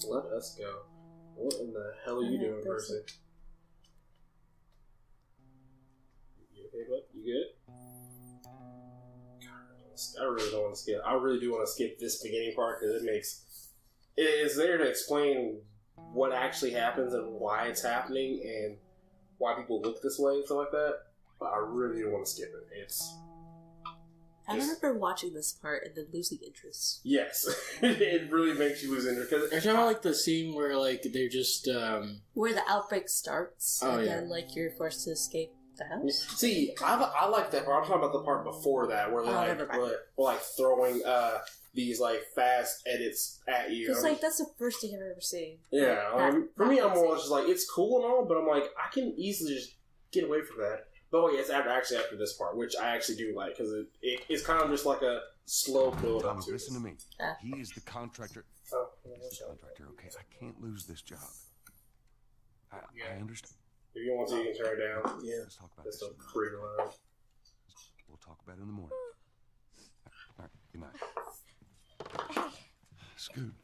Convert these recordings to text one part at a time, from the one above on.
Let us go. What in the hell are you doing, person? You okay, bud? You good? I really don't want to skip. I really do want to skip this beginning part because it's there to explain what actually happens and why it's happening and why people look this way and stuff like that. But I really do want to skip it. I remember watching this part and then losing interest. Yes, it really makes you lose interest. Are you talking about like the scene where like they're just where the outbreak starts and then like you're forced to escape the house? See, I like that part. I'm talking about the part before that where they're throwing these like fast edits at you. Because like that's the first thing I've ever seen. Yeah, for me, I'm more just like it's cool and all, but I'm like I can easily just get away from that. But wait, it's after this part, which I actually do like because it's kind of just like a slow build up. Listen to me. He is the contractor. He's the contractor. Okay, I can't lose this job. I understand. If you want to, you can turn it down. Yeah. Let's talk about this. Pretty loud. We'll talk about it in the morning. All right. Good night. Hey. Scoot.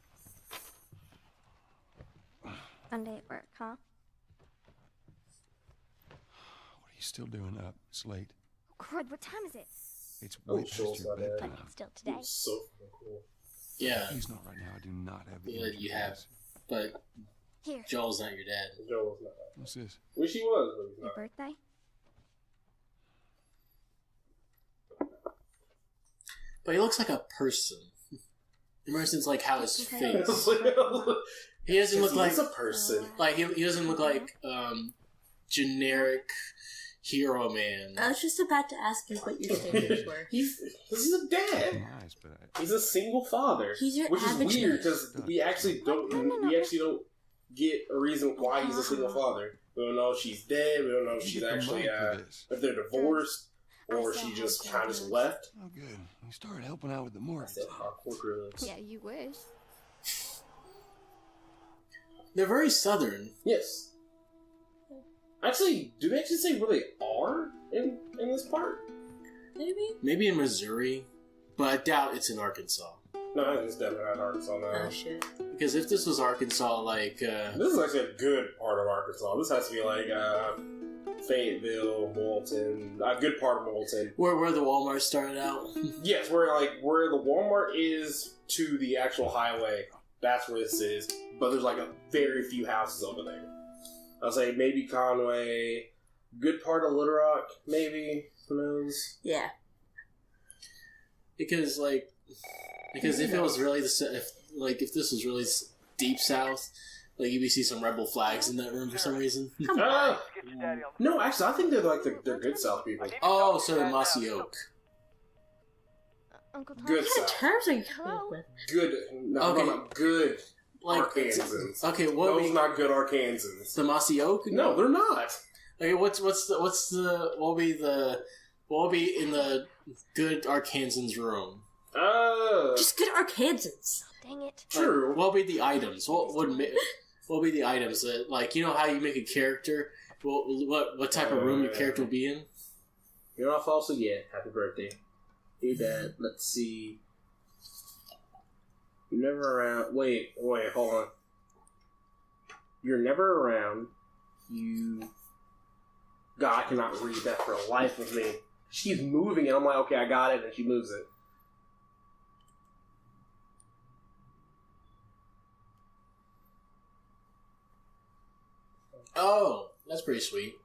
Monday at work, huh? What are you still doing up? It's late. Oh, crud, what time is it? It's way past your bedtime. But still today. It's so cool. Yeah. He's not right now. I do not have the you have, but here. Joel's not your dad. Joel's not. What's this? Wish he was, but he's Your not. birthday? But he looks like a person. Emerson's like how his face. He doesn't look like a person. Like he doesn't look like generic hero man. I was just about to ask you what your standards were. He's a dad. Nice, but He's a single father. He's your which is average weird because we actually don't get a reason why he's a single father. We don't know if she's dead. We don't know if she's actually if they're divorced or she just kind of left. Oh, good. You started helping out with the mortgage. Yeah, you wish. They're very southern. Yes. Actually, do they actually say where they are in this part? Maybe in Missouri, but I doubt it's in Arkansas. No, it's definitely not Arkansas now. Oh shit. Because if this was Arkansas, like this is actually a good part of Arkansas. This has to be like Fayetteville, Moulton, a good part of Moulton. Where the Walmart started out. Yes, where the Walmart is to the actual highway. That's where this is. But there's like a very few houses over there. I'll say maybe Conway, good part of Little Rock, maybe. Who knows? Yeah. Because if it was really if this was really deep south, like you'd see some rebel flags in that room for some reason. No, actually, I think they're good South people. Oh, so the Mossy Oak. Uncle Tom. Good What South. terms are you coming up with? Good. No, good. Like Arkansans. Okay, those not good Arkansans. The Mossy Oak? No, they're not. Okay, what will be in the good Arkansans room? Just good Arkansans. Dang it. True. What will be the items? What will be the items that, like, you know how you make a character? What type of room your character will be in? You're not false yet. Happy birthday. Hey, Dad. Let's see. You're never around. Wait, hold on. You're never around. God, I cannot read that for the life of me. She's moving, and I'm like, okay, I got it, and she moves it. Oh, that's pretty sweet.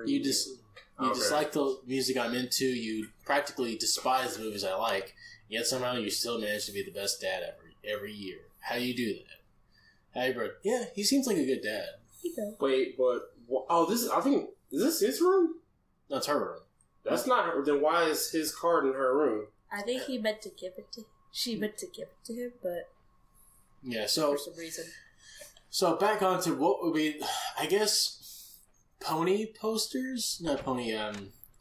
You dislike the music I'm into. You practically despise the movies I like. Yet somehow you still manage to be the best dad every year. How do you do that? How you bro? Yeah, he seems like a good dad. Wait, but is this his room? That's her room. That's not her. Then why is his card in her room? I think he meant to give it to. She meant to give it to him, but yeah. So for some reason. So back onto what would be, I guess, pony posters? Not pony,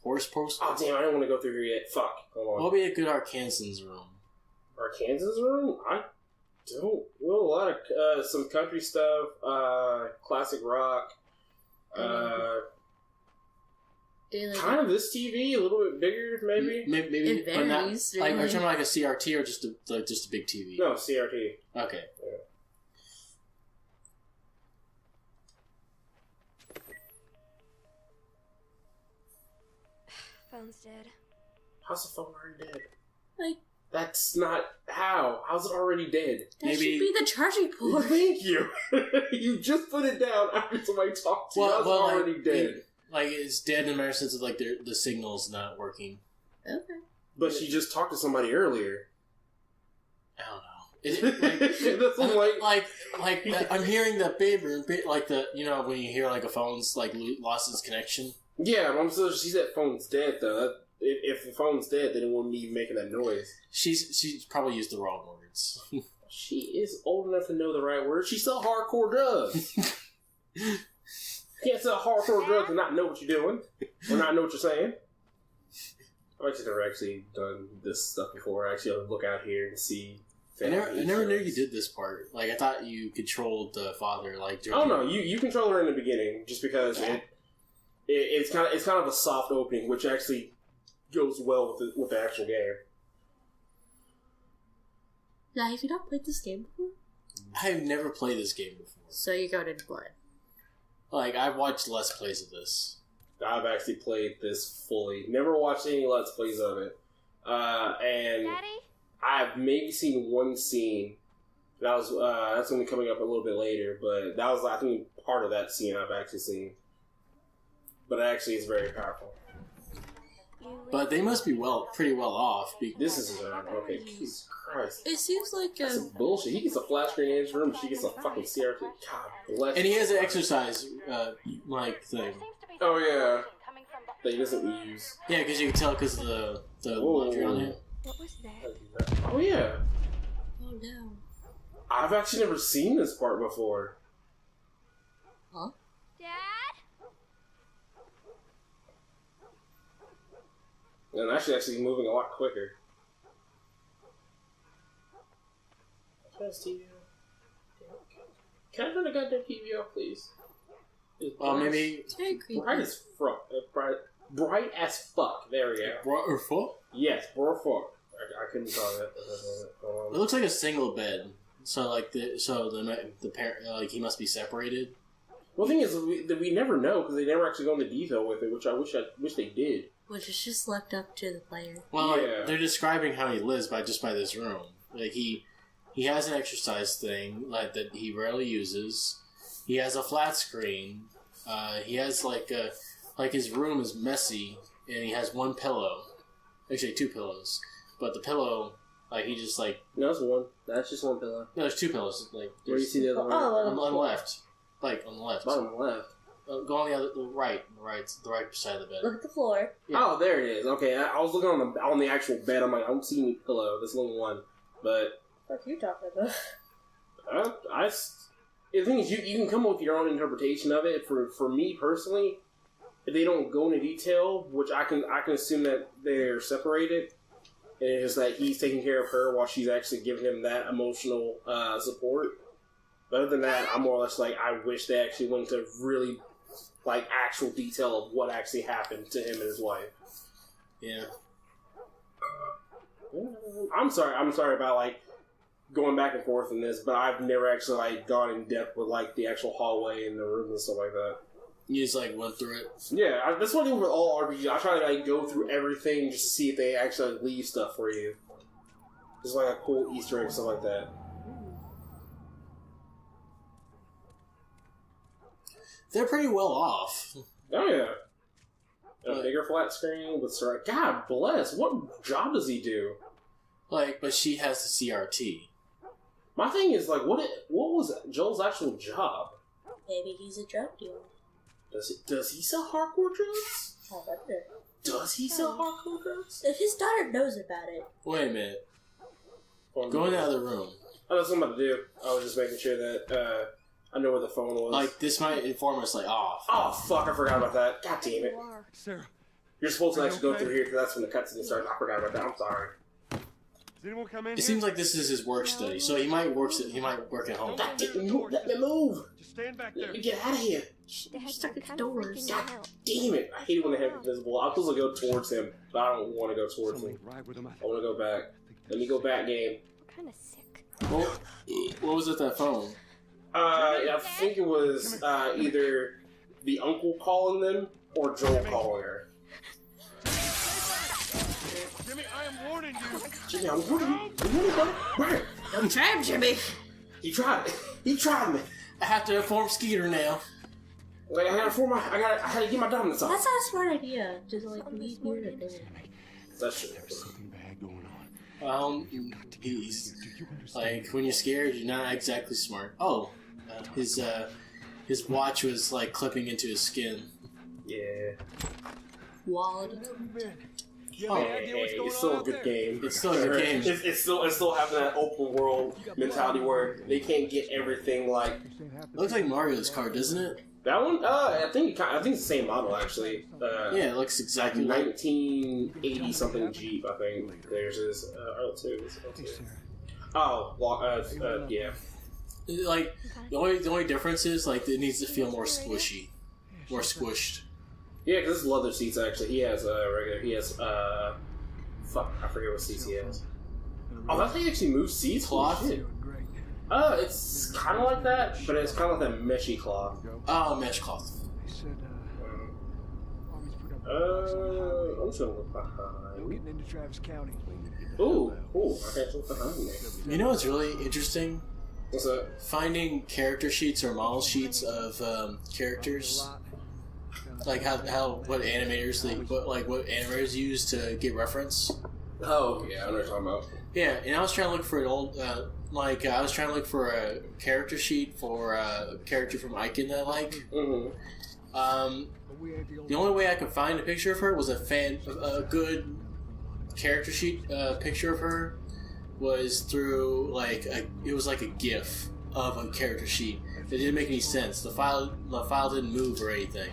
horse posters? Oh, damn, I don't want to go through here yet. Fuck. Hold on. What would be a good Arkansans room? Arkansas room? I don't... Well, a lot of... some country stuff, classic rock, Kind of this TV, a little bit bigger, maybe. Maybe it varies. But not, like, are you talking about like a CRT or just a big TV? No, CRT. Okay. Yeah. Phone's dead. How's the phone already dead? Like, that's not how. How's it already dead? That should be the charging port. Thank you. You just put it down after somebody talked to you. Well, already like, dead. It's dead in the sense of like the signal's not working. Okay. But she just talked to somebody earlier. I don't know. Is it like I'm hearing the baby, like the when you hear like a phone's like lost its connection. Yeah, but I'm still. She said phone's dead though. If the phone's dead, then it wouldn't be making that noise. She's probably used the wrong words. She is old enough to know the right words. She sell hardcore drugs. You can't sell hardcore drugs and not know what you're doing or not know what you're saying. I've actually never actually done this stuff before. I actually have to look out here and see. I never knew you did this part. Like I thought you controlled the father. Like oh no, you control her in the beginning just because it's kind of a soft opening, which actually goes well with the actual game. Now, have you not played this game before? I've never played this game before. So you got into play. Like I've watched Let's Plays of this. I've actually played this fully. Never watched any Let's Plays of it. And Daddy? I've maybe seen one scene. That's going to be coming up a little bit later, but that was, I think, part of that scene I've actually seen. But it actually is very powerful. But they must be pretty well off. This is okay. Jesus Christ! It seems like that's bullshit. He gets a flat screen in his room. She gets a fucking CRT. God bless. And he has an exercise like thing. Oh yeah. That he doesn't use. Yeah, because you can tell because of the laundry on it. What was that? Oh yeah. Oh no. I've actually never seen this part before. Huh? Dad? And actually moving a lot quicker. Can I turn the goddamn TV off, please? Maybe bright as fuck. Bright as fuck. There we go. Bright or fuck? Yes, bright as fuck. I couldn't call it. It looks like a single bed. So like the parent he must be separated. Well, the thing is that we never know because they never actually go into detail with it, which I wish they did. Which is just left up to the player. Well, like, they're describing how he lives by this room. Like he has an exercise thing like that he rarely uses. He has a flat screen. He has like his room is messy, and he has one pillow. Actually, two pillows. But the pillow, like he just like no, it's one. That's just one pillow. No, there's two pillows. Like where do you see the other one? On the left, like on the left. Bottom left. Go on the right side of the bed. Look at the floor. Yeah. Oh, there it is. Okay, I was looking on the actual bed. I'm like, I don't see any pillow. This little one, but what are you talking about? The thing is, you can come up with your own interpretation of it. For me personally, if they don't go into detail, which I can assume that they're separated, and it's just that he's taking care of her while she's actually giving him that emotional support. But other than that, I'm more or less like, I wish they actually went into really like actual detail of what actually happened to him and his wife. Yeah. I'm sorry about like going back and forth in this, but I've never actually like gone in depth with like the actual hallway and the rooms and stuff like that. You just like went through it. Yeah, that's what I do with all RPGs. I try to like go through everything just to see if they actually leave stuff for you. Just like a cool Easter egg and stuff like that. They're pretty well off. Oh yeah. A bigger flat screen with God bless. What job does he do? Like, but she has the CRT. My thing is like, what was Joel's actual job? Maybe he's a drug dealer. Does he sell hardcore drugs? I wonder. Does he sell hardcore drugs? If his daughter knows about it. Wait a minute. Go in the other room. I know what I'm about to do. I was just making sure that I know where the phone was. Like, this might inform us, like, off. Oh, fuck, I forgot about that. God damn it. Sarah. You're supposed to actually go through here because that's when the cutscene starts. I forgot about that. I'm sorry. anyone come in It seems like this is his work study, so he might work at home. God damn, let me move. Just stand back Let there. me get out of here. They had Stuck some at kind the of doors. freaking God help. damn it. I hate it when they have invisible. I'm supposed to go towards him, but I don't want to go towards him. Something right with him. I want to go back. Let me go back, game. I'm kind of sick. What was it, that phone? I think it was either the uncle calling them or Joel calling her. Jimmy, I am warning you. Jimmy, I'm warning you. I'm warning you. Right. Don't try him, Jimmy. He tried it. He tried me. I have to inform Skeeter now. Like I had to get my dominance off. That's not a smart idea. Just like leave here to go. That's true. There's something bad going on. Well, he's like, when you're scared, you're not exactly smart. Oh, his watch was like clipping into his skin. Yeah. Wallet. Oh, It's still a good game. It's still a good game. It's still having that open world mentality where they can't get everything like It looks like Mario's car, doesn't it? that one. I think it's the same model actually. Yeah, it looks exactly like. 1980 something Jeep. I think theirs is L2. It's L2. Oh, yeah. Like the only difference is like it needs to feel more squishy, more squished. Yeah, because it's leather seats actually. He has regular. He has fuck, I forget what seats he has. Oh, that's how you actually move seats. Cloth? Holy shit. It's kind of like that, but it's kind of like that meshy cloth. Oh, mesh cloth. I'm just gonna look behind. Getting into Travis County. Ooh, I can't look behind me. You know what's really interesting? What's that? Finding character sheets or model sheets of characters. Like what animators use to get reference. Oh, yeah, I know what you're talking about. Yeah, and I was trying to look for an old, I was trying to look for a character sheet for a character from Icon that I like. Mm-hmm. The only way I could find a picture of her was a good character sheet picture of her was through it was like a GIF of a character sheet. It didn't make any sense. The file didn't move or anything.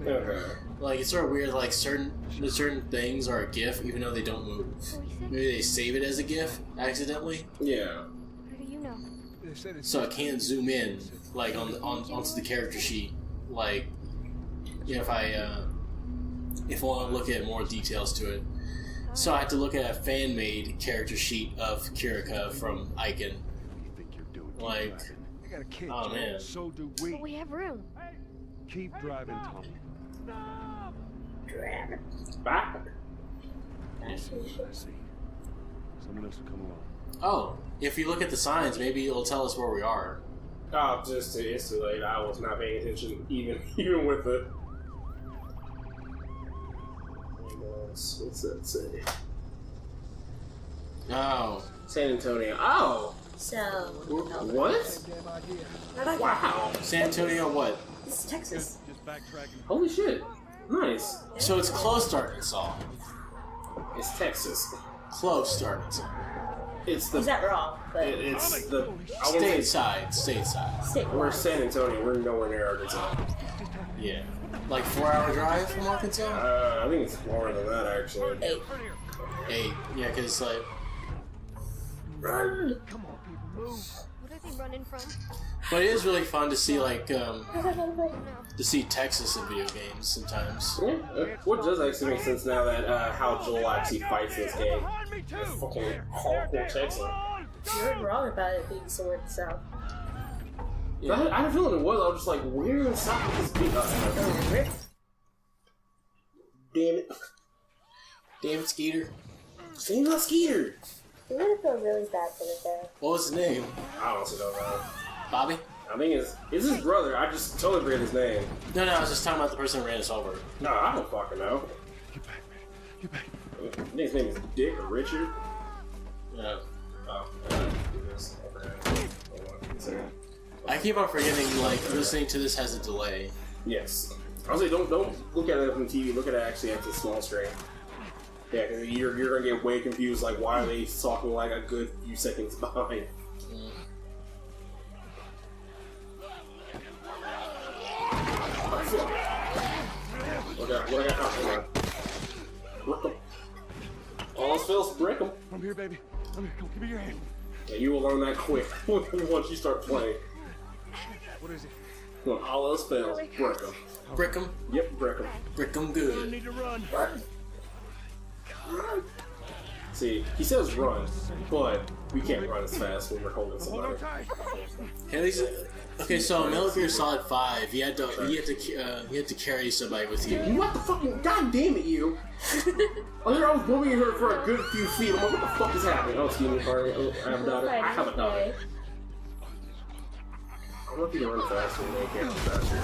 Okay. Like it's sort of weird. Like certain things are a GIF even though they don't move. Maybe they save it as a GIF accidentally. Yeah. How do you know? So I can't zoom in like onto the character sheet. Like if I want to look at more details to it. So I had to look at a fan-made character sheet of Kirika from Icon. Like, oh man. So do we. But we have room. Keep driving, Tom. Back. I see. Someone else will come along. Oh, if you look at the signs, maybe it'll tell us where we are. Oh, it's too late. I was not paying attention even with it. What's that say? Oh. San Antonio. Oh! So. What? Wow. San Antonio what? This is Texas. Just backtracking. Holy shit. Nice. So it's close to Arkansas. It's Texas. Close to Arkansas. It's the. He's not wrong, but. It's the. I wouldn't say Stateside. State we're San Antonio. We're nowhere near Arkansas. Yeah. Like 4-hour drive from Arkansas? I think it's longer than that actually. 8. 8. Yeah, because like. Run. Come on, people, move. What are they running from? But it is really fun to see like No. to see Texas in video games sometimes. Yeah, what does actually make sense now that how Joel actually fights this game? Behind me, too. Fucking hardcore Texas. You're wrong about it being somewhere in the south. Yeah. I had a feeling it was. I was just like, where in the south is this beat? Damn it. Damn it, Skeeter. Same about Skeeter. You're gonna feel really bad for the guy. What was his name? I honestly don't know. Bobby? I think it's his brother. I just totally forget his name. No, I was just talking about the person who ran us over. No, I don't fucking know. Get back, man. Get back. I think his name is Dick or Richard. Yeah. Oh, I do this. Okay. Hold on a second. I keep on forgetting, like, listening to this has a delay. Yes. I was like, don't look at it from TV. Look at it actually at the small screen. Yeah, because you're gonna get way confused. Like, why are they talking like a good few seconds behind? Look at. Brick 'em. All else fails, brick 'em. From here, baby. Come, give me your hand. Yeah, you will learn that quick once you start playing. What is it? When all else fails, break them. Brick 'em. Yep, break them. Brick 'em I good. need to run. See, he says run, but we can't run as fast when we're holding Hold on somebody. tight. At least, okay, so in Metal Gear Solid 5, you had to carry somebody with you. You what the fuck? God damn it, you! I was moving her for a good few feet. I'm like, what the fuck is happening? Oh, excuse me, sorry. Oh, I have a daughter. I have a daughter. I want you to run faster than they can run faster.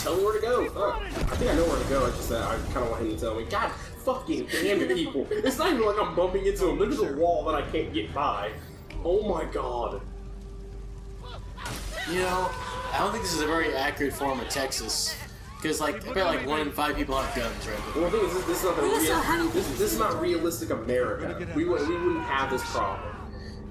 Tell me where to go. Oh, I think I know where to go. It's just that I kind of want him to tell me. God fucking damn it, people. It's not even like I'm bumping into him. There's a wall that I can't get by. Oh my god. You know, I don't think this is a very accurate form of Texas. Because, like, I bet like 1 in 5 people have guns, right? Well, the thing is, this is not the this is not realistic America. We wouldn't have this problem.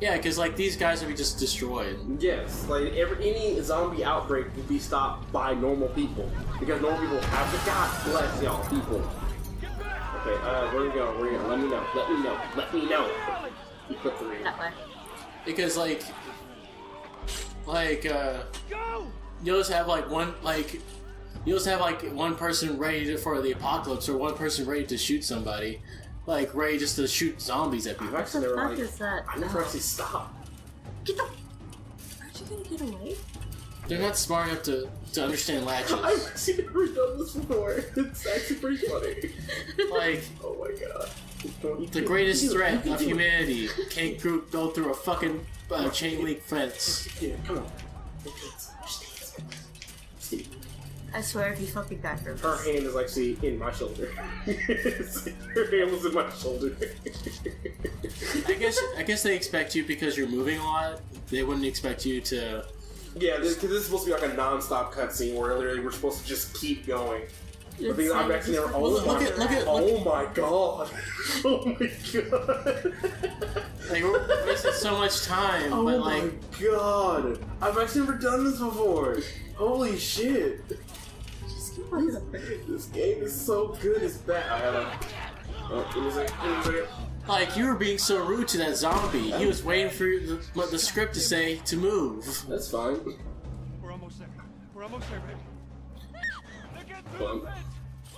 Yeah, because, like, these guys would be just destroyed. Yes, like any zombie outbreak would be stopped by normal people because normal people have the God bless y'all people. Okay, where we go? Where we go? Let me know. Let me know. Let me know. You put 3. That way. Because, you'll just have, like, you'll just have, like, one person ready for the apocalypse or one person ready to shoot somebody. Like, ready just to shoot zombies at people. I've actually never, What is that? I never actually stopped. Get the. Aren't you gonna get away? They're not smart enough to understand latches. I've actually never done this before. It's actually pretty funny. Like, Oh my god. the greatest threat of humanity can't go through a fucking chain link fence. Yeah, come on. I swear if you fucking die for Her this. hand is actually in my shoulder. Her hand was in my shoulder. I guess they expect you because you're moving a lot. They wouldn't expect you to. Yeah, because this is supposed to be like a non-stop cutscene where literally we're supposed to just keep going. The thing I've actually never. Oh Look my at- Oh my god! Oh my god! Like, we're wasting so much time, Oh but my like, god! I've actually never done this before. Holy shit! Just keep on the This game is so good. It's bad. I gotta. Oh, give me a second. Give me a second. like you were being so rude to that zombie. He was waiting for the script to say to move. That's fine. We're almost there. We're almost there, baby. They're getting through Fun. the fence.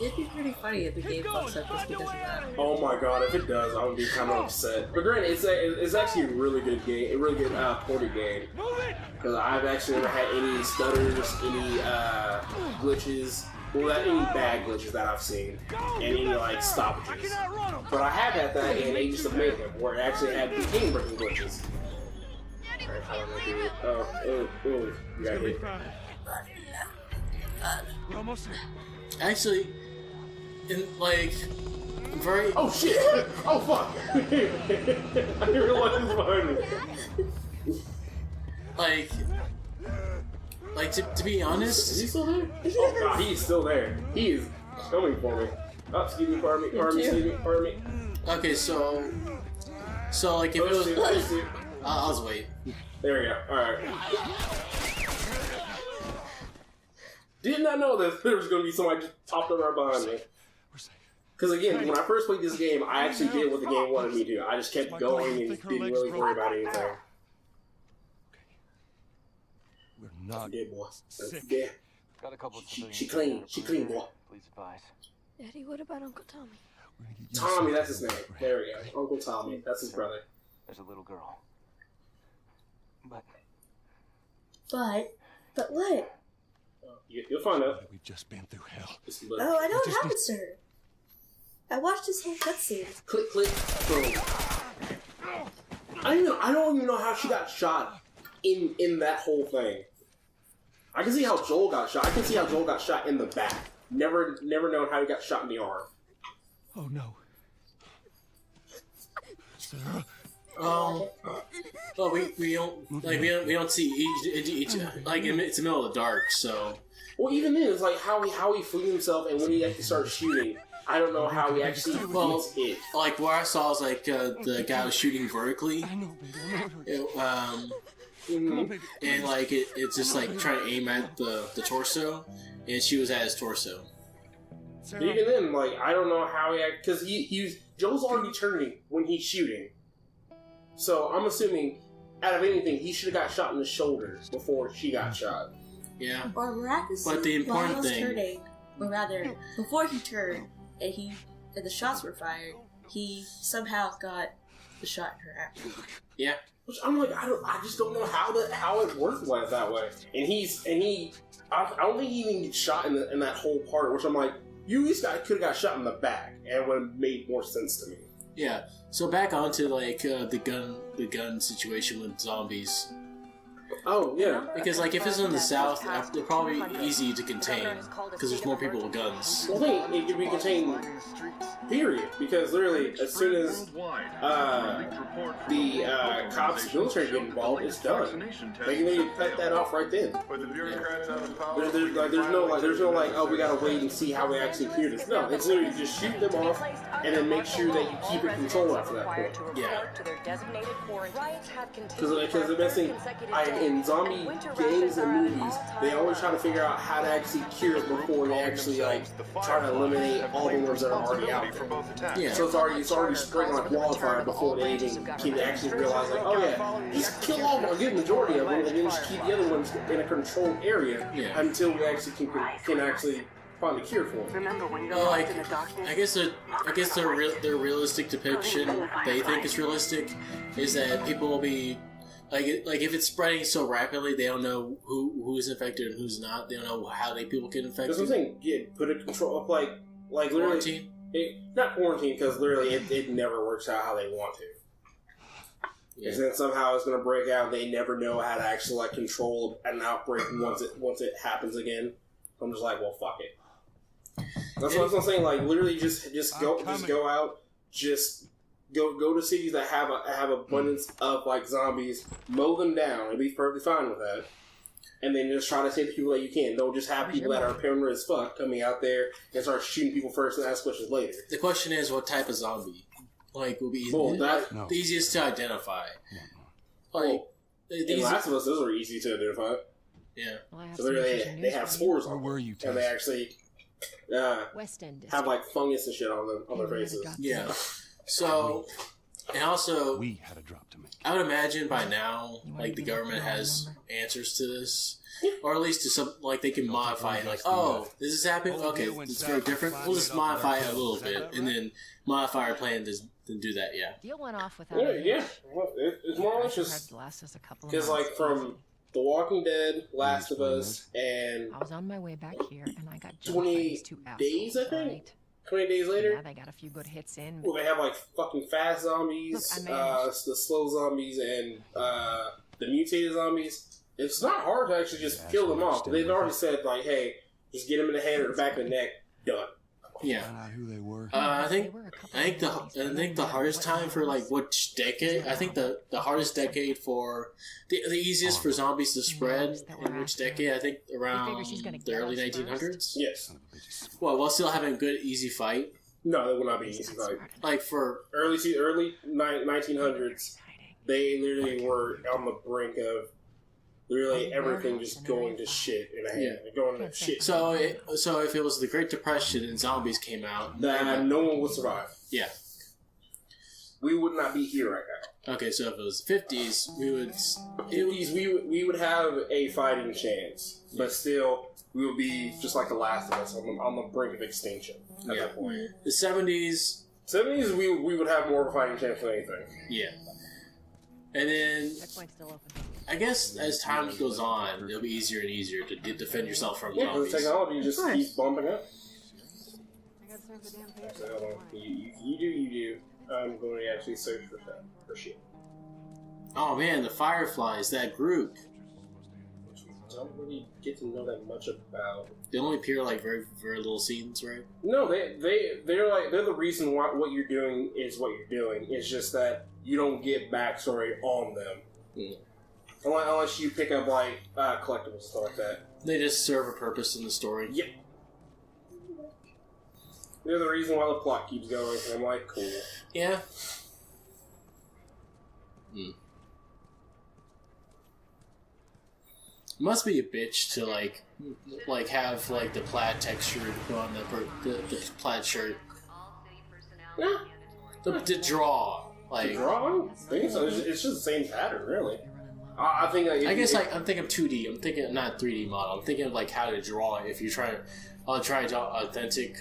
It'd be pretty funny if the game fucks up just because of that. Oh my god, if it does, I would be kind of upset. But granted, it's actually a really good game, a really good ported game. Move it! Because I've actually never had any stutters, any glitches, well, any bad glitches that I've seen, and any like I stoppages. cannot run them. But I have had that in Agents of Mayhem, where it actually had game-breaking glitches. Alright, how am I gonna do it? Oh, you It's got gonna be hit. fine. We're almost there. Actually, in like very. Oh shit! Oh fuck! I didn't realize he was behind me. Like to be honest, Is he still there? Oh god, he's still there. He is coming for me. Oh, excuse me, pardon me, excuse me, pardon me. okay, so like if it was, Let's see. I'll just wait. There we go. Alright. Did not know that there was going to be somebody just popped up right behind me. We're safe. Because again, when I first played this game, I actually did what the game wanted me to. I just kept going and didn't really worry about anything. We're not Yeah, boy. sick. Yeah. Got a couple of She clean. She clean, boy. Please advise. Daddy, what about Uncle Tommy? We're gonna get you Tommy, safe. that's his name. There we go. Uncle Tommy. That's his brother. There's a little girl. But But what? You'll find out. We've just been through hell. Just Oh, I know what happens to her. I watched this whole cutscene. click, click, boom. I don't even know how she got shot in that whole thing. I can see how Joel got shot. I can see how Joel got shot in the back. Never known how he got shot in the arm. Oh no. Sarah. Well, we don't see each like it's the middle of the dark, so. Well, even then, it's like how he flew himself, and when he actually started shooting, I don't know how he actually gets hit. Like what I saw was like the guy was shooting vertically, I know, baby. I know. Come on, baby. and like it's just like trying to aim at the torso, and she was at his torso. Sarah. Even then, like I don't know how he because he was Joe's already turning when he's shooting. So I'm assuming, out of anything, he should have got shot in the shoulder before she got shot. Yeah. Or miraculously, But the important while he was thing- turning, or rather, before he turned and the shots were fired, he somehow got the shot in her ass. Yeah. Which I'm like, I just don't know how it worked like that way. I don't think he even gets shot in that whole part. Which I'm like, you at least could have got shot in the back, and it would have made more sense to me. Yeah. So back onto like the gun situation with zombies. Oh yeah, Because like if it's in the South, they're probably easy to contain because there's more people with guns. well, I think it could be contained. Period. Because literally, as soon as the cops, military get involved, it's done. They can cut that off right then. There's no oh, we gotta wait and see how we actually clear this. No, it's literally just shoot them off and then make sure that you keep it controlled after that point. Yeah. Because the best thing, in zombie games and movies, they always try to figure out how to actually cure it before they actually try to eliminate all the ones that are already out there. Yeah. So it's already spreading like wildfire before they even can actually realize oh yeah, just kill off a good majority of them and then just keep the other ones in a controlled area until we actually can actually find a cure for them. Well, like, I guess their realistic depiction they think is realistic is that people will be like if it's spreading so rapidly, they don't know who's infected and who's not. They don't know how many people get infected. That's what I'm saying. Put a control up like literally. Quarantine. Not quarantine, because literally it never works out how they want to. Yeah. And then somehow it's going to break out and they never know how to actually control an outbreak once it happens again. I'm just like, well, fuck it. That's what I'm saying. Literally just go out, just go to cities that have abundance of zombies, mow them down, and be perfectly fine with that. And then just try to save the people that you can. Don't just have people that are paranoid as fuck coming out there and start shooting people first and ask questions later. The question is, what type of zombie? Will be the easiest to identify. In Last of Us, those are easy to identify. Yeah. So they have spores on them, and they actually have fungus and shit on their faces. Yeah. So, and also, we had a drop to make. I would imagine by now, the government has answers to this, or at least to some, they can modify it. This is happening. Okay, it's very different. We'll just modify it a little bit, and then modify our plan to do that. Yeah. Deal went off without. Yeah. Well, it's more or less just because from The Walking Dead, Last of Us, and I was on my way back here, and I got 20 days, I think. Right? 20 days later, they got a few good hits in. Well, they have fucking fast zombies, the slow zombies, and the mutated zombies. It's not hard to actually just kill them off. They've already said hey, just get them in the head or the back of the neck, done. Yeah. Who they were? I think the hardest time for which decade? I think the hardest decade for the easiest for zombies to spread in which decade? I think around the early 1900s. Yes. Well, while still having a good easy fight. No, it will not be an easy fight. For early 1900s, they literally were on the brink of literally everything just going to shit in a hand. Going to shit. So if it was the Great Depression and zombies came out, then no one would survive. Yeah. We would not be here right now. Okay, so if it was the 50s, we would have a fighting chance, but still we would be just like The Last of Us on the brink of extinction at that point. The 70s, we would have more of a fighting chance than anything. Yeah. And then, I guess as time goes on, it'll be easier and easier to defend yourself from zombies. The technology just keeps bumping up. So, you do. I'm going to actually search for shit. Oh man, the Fireflies, that group. I don't really get to know that much about. They only appear very, very little scenes, right? No, they're the reason why what you're doing is what you're doing. It's just that you don't get backstory on them. Mm. Unless you pick up collectibles and stuff like that. They just serve a purpose in the story. Yep. They're the reason why the plot keeps going. And I'm like, cool. Yeah. Hmm. Must be a bitch to have the plaid texture on the plaid shirt. Yeah. The draw. Like, Drawing? I think so. It's just the same pattern, really. I think. Like, I guess like I'm thinking 2D. I'm thinking not 3D model. I'm thinking of like how to draw it. If you're trying, I'll try to draw authentic,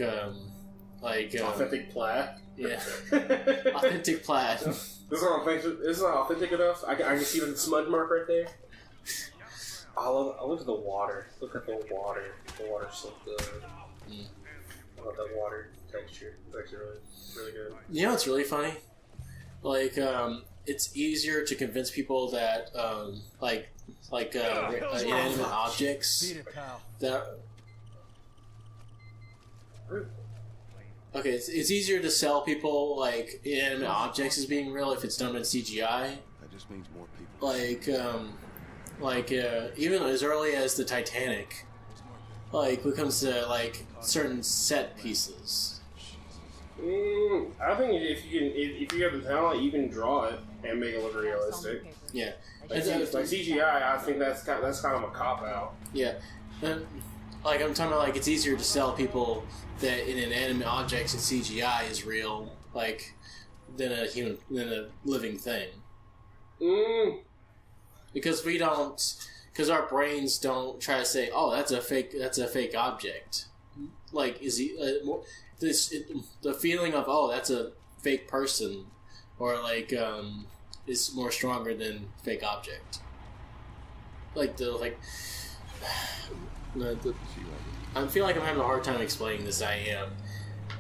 authentic plaid. Yeah, authentic plaid. This is not authentic enough. I can see the smudge mark right there. I look at the water. Look at the water. The water's so good. I love that water texture. It's actually really good. You know what's really funny? Like, it's easier to convince people that, inanimate objects that. Okay, it's easier to sell people like inanimate objects as being real if it's done in CGI. That just means more people. Even as early as the Titanic, like when it comes to like certain set pieces. I think if you have the talent, you can draw it and make it look realistic. Yeah, like CGI, I think that's kind of a cop out. Yeah, and, like I'm talking about, like it's easier to sell people that an inanimate objects in CGI is real, like than a living thing. Because our brains don't try to say, "Oh, that's a fake object." Like, the feeling of, "Oh, that's a fake person," or like is more stronger than fake object. I feel like I'm having a hard time explaining this. I am.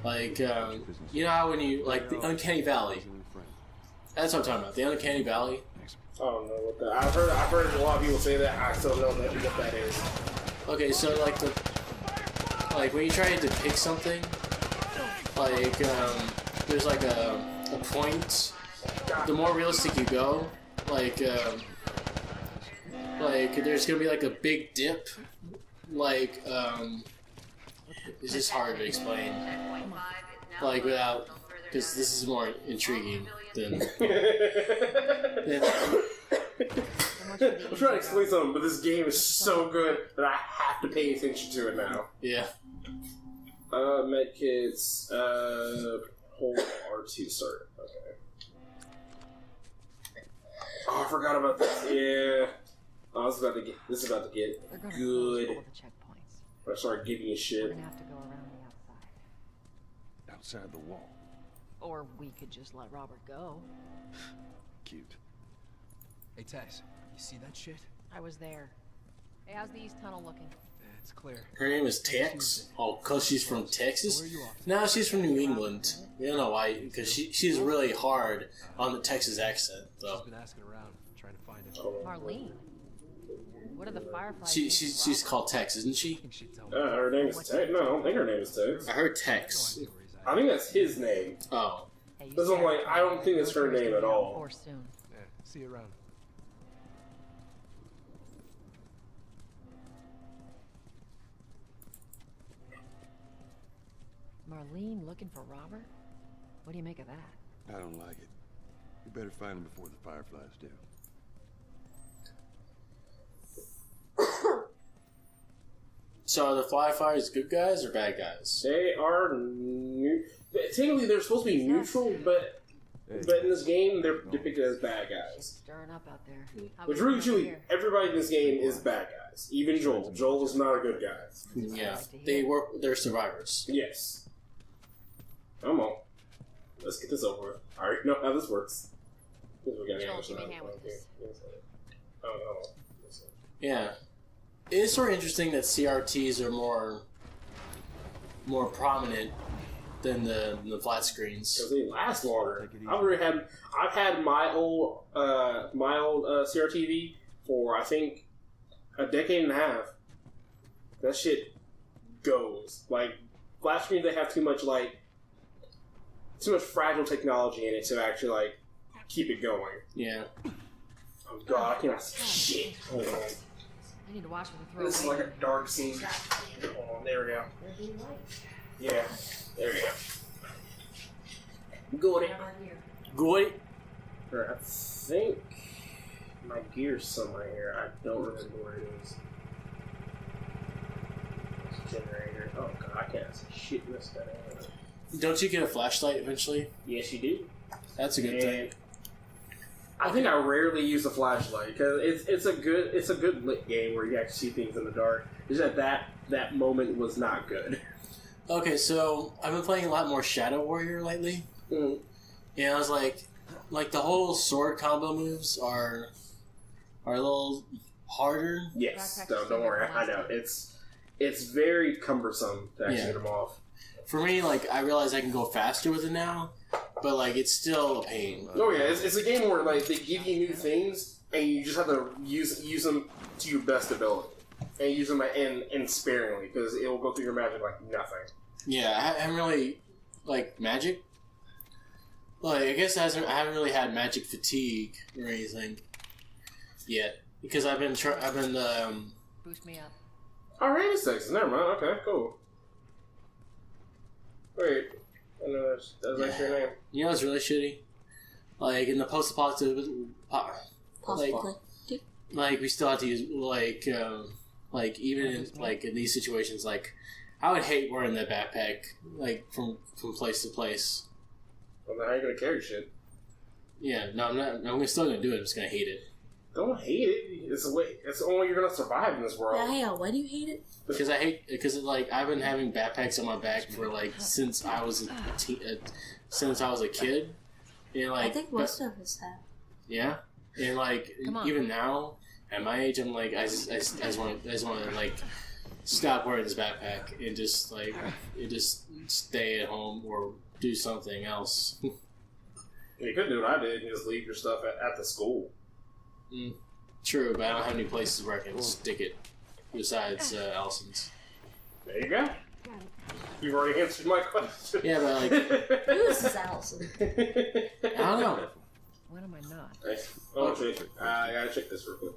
Like, you know how when you like the Uncanny Valley. That's what I'm talking about. The Uncanny Valley. I don't know what that. I've heard a lot of people say that. I still don't know what that is. Okay, so like when you try to depict something, like there's like a point. The more realistic you go, like there's gonna be like a big dip. Like it's just hard to explain. Like without, because this is more intriguing than. I'm trying to explain something, but this game is so good that I have to pay attention to it now. Yeah. Medkits, hold R2 start. Okay. Oh, I forgot about this. Yeah. Oh, this is about to get good. I start giving you shit. We're gonna have to go around the outside. Outside the wall. Or we could just let Robert go. Cute. Hey, Tess, you see that shit? I was there. Hey, how's the East Tunnel looking? It's clear. Her name is Tex. Oh, cause she's from Texas. Where are you off? No, she's from New England. We don't know why, because she's really hard on the Texas accent, though. She's been asking around, trying to find it. Marlene. What are the Fireflies? She's called Tex, isn't she? I think she'd tell me. Her name is Tex. No, I don't think her name is Tex. I heard Tex. No idea where he's at. I think that's his name. Oh. Hey, you That's what I'm like, I don't think it's her groceries name at coming out all. Or soon. Yeah, see you around. Marlene looking for Robert? What do you make of that? I don't like it. You better find him before the Fireflies do. So are the Fireflies good guys or bad guys? They are technically they're supposed to be neutral, but in this game they're depicted as bad guys. Stirring up out there. How Which we really, doing truly, here? everybody in this game is bad guys. Even Joel. Joel is not a good guy. Yeah, they're survivors. Yes. Come on. Let's get this over with. I already know how this works. We're getting Joel, English give me now. a hand with this. Oh. Yeah. It is sort of interesting that CRTs are more prominent than the flat screens. Because they last longer. I've had my old CRTV for I think a decade and a half. That shit goes. Like flat screens, they have too much fragile technology in it to actually like keep it going. Yeah. Oh god, I cannot see shit. Hold on. I need to watch when we throw This is away. like a dark scene. Hold on, there we go. Yeah, there we go. Good. Good. I think my gear's somewhere here. I don't remember where it is. It's a generator. Oh god, I can't see shit in this thing. Don't you get a flashlight eventually? Yes, you do. That's a good thing. I think I rarely use a flashlight because it's a good lit game where you actually see things in the dark. It's just that moment was not good. Okay, so I've been playing a lot more Shadow Warrior lately. Mm. And I was like the whole sword combo moves are a little harder. Yes, don't worry. I know it's very cumbersome to actually get them off. For me, like I realize I can go faster with it now, but like it's still a pain. Oh yeah, it's a game where like they give you new things and you just have to use them to your best ability and use them in sparingly because it will go through your magic like nothing. Yeah, I haven't really like magic. Like I guess I haven't really had magic fatigue or anything yet because I've been Boost me up. Alright, it's Texas. Never mind. Okay, cool. Wait, I know that's actually your name. You know what's really shitty? Like in the post-apocalyptic, like we still have to use like even in these situations, like I would hate wearing that backpack like from place to place. Well, then how are you gonna carry shit? Yeah, no, I'm not. I'm still gonna do it. I'm just gonna hate it. Don't hate it. It's the way. It's the only way you're gonna survive in this world. Yeah, why do you hate it? Because like I've been having backpacks on my back for like since I was since I was a kid, and like I think most of us have. Yeah, and like even now at my age, I'm like I just want to like stop wearing this backpack and just stay at home or do something else. You could do what I did and just leave your stuff at the school. True, but I don't have any places where I can stick it besides Allison's. There you go. You've already answered my question. Yeah, but like... Who is this Allison? I don't know. When am I not? Oh, shit. I gotta check this real quick.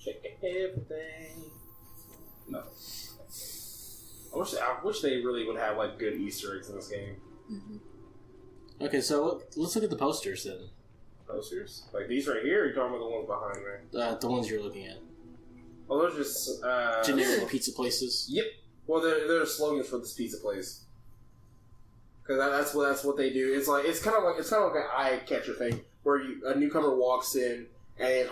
Check everything. No. I wish they really would have like good Easter eggs in this game. Mm-hmm. Okay, so let's look at the posters then. Posters? Like these right here, or are you talking about the ones behind me? The ones you're looking at. Oh, those are just generic pizza places. Yep. Well, they're slogans for this pizza place. Because that's what they do. It's kind of like an eye catcher thing where a newcomer walks in and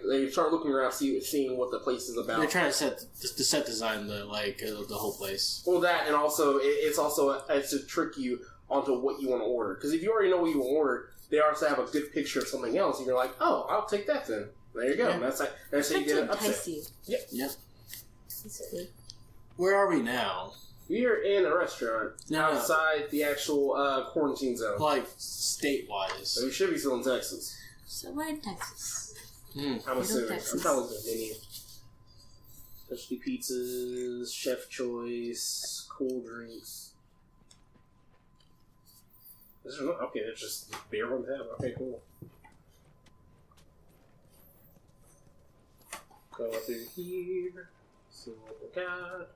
they start looking around, seeing what the place is about. They're trying to set design the whole place. Well, that and also it's to trick you onto what you want to order. Because if you already know what you want to order, they also have a good picture of something else, and you're like, oh, I'll take that then. There you go. Yeah. That's how you get it upset. Yep. Where are we now? We are in a restaurant outside the actual quarantine zone. Like state-wise. So we should be still in Texas. Somewhere in Texas. I'm assuming. I'm probably the menu. Specialty pizzas, chef choice, cool drinks. Okay, there's just beer on tap. Okay, cool. Go through here. See what we got.